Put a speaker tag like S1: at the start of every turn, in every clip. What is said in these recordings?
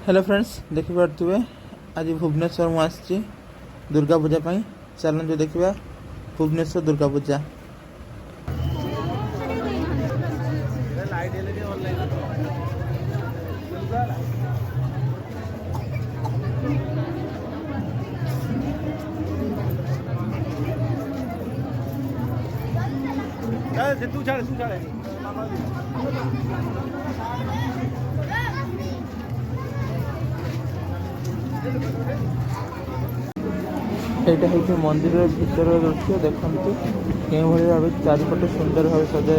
S1: Hello friends देखिपे आज भुवनेश्वर मु आसी दुर्गा पूजा चलते देखा भुवनेश्वर दुर्गा पूजा। यहाँ हूँ मंदिर भीतर दृश्य देखु के भाव चारिपटे सुंदर भाव सजा।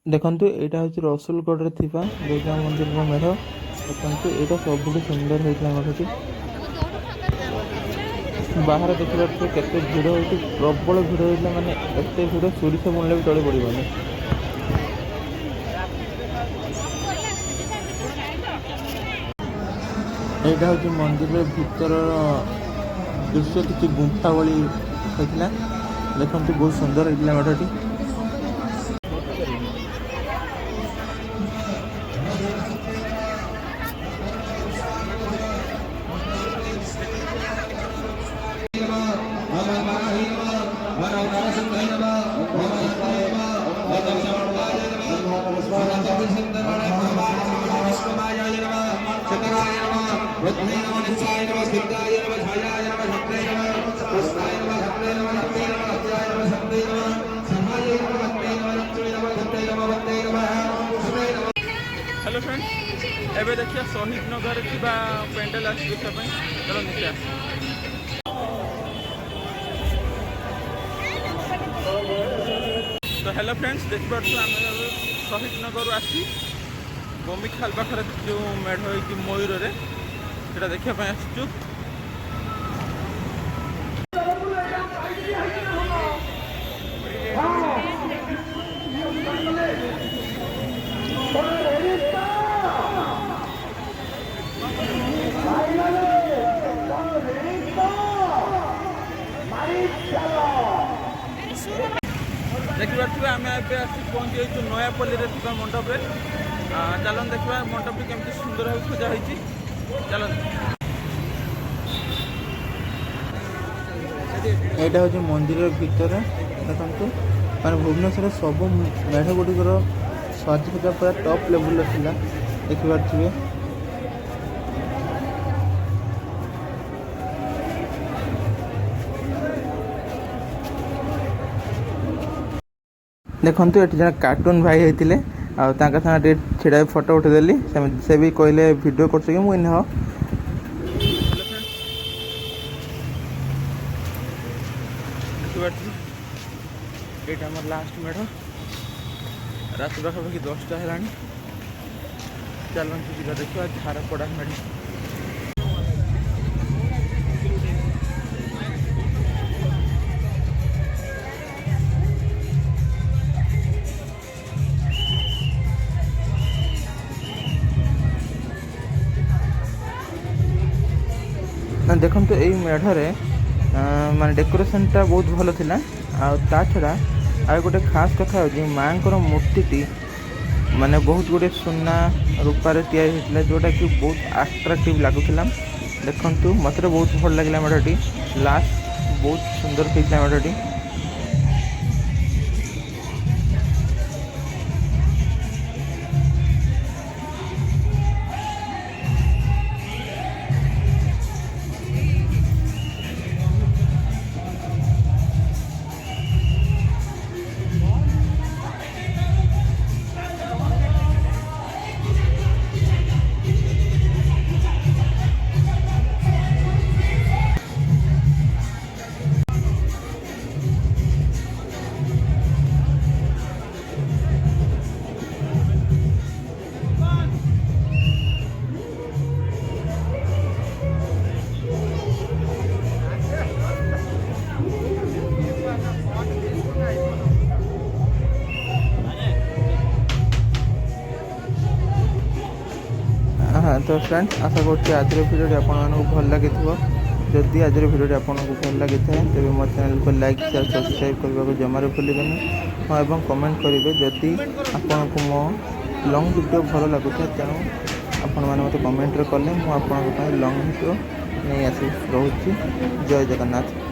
S1: देखु यहाँ हूँ रसुलगढ़ दुर्गा मंदिर मेढ़ देखु यहाँ सब सुंदर होता मेढ़टी बाहर देखा केते भिड़ हो प्रबल भिड़ होता माने एत भिड़ सोरिष बुणले भी तले पड़ोनी। यहाँ हूँ मंदिर भीतर दृश्य किसी गुंफा भली होता देखु बहुत सुंदर होता मेढ़टी। हेलो फ्रेंड्स एबे देखिए शहीद नगर की पेंडल आस देखा चलो देखिए। तो हेलो फ्रेंड्स देखिए आम शहीद नगर आसी बमिखाल पाखे जो मेढ़ हो मयूर से देखा आसचु। देखिए आम आसी पहुँची नयापल्ली मंडप चलन देखा मंडप केमती सुंदर भाव सजा होती चल। यहाँ हूँ मंदिर भीतर देखु मैं भुवनेश्वर सब मेढ़ गुड़िकर सजा पूरा टॉप लेवल था देखिपे। देखु ये जन कार्टून भाई होते सागे छिड़ा फोटो उठेदेली से भी कहले वीडियो कर मुझे हाँ ये लास्ट मेढ़ रात पाखापाखि 10टा है चलते देखा झारपड़ा मेढ़। देखो यही मेढ़े माने डेकोरेशन टा बहुत भल थिला आ छड़ा आ गोटे खास कथा हो माँ मूर्ति माने बहुत गुड़े सुना रूपार या जोटा कि बहुत अट्राक्टिव लगुला। देखु मत बहुत भल लगे मेढ़टी लास्ट बहुत सुंदर होता मेढ़टी। तो फ्रेंड्स आशा करछि आज भिडियो आपको भल लगी जदि आज भिडियो आपको भल लगी है तेज मो चैनल को लाइक शेयर सब्सक्राइब करने को जमार भूलें हाँ और कमेंट करेंगे जदि आपन को मो लॉन्ग वीडियो भल लगुता तेणु आपण मैंने मत कमेंट कले मुझे लॉन्ग वीडियो नहीं आसी रोची जय जगन्नाथ।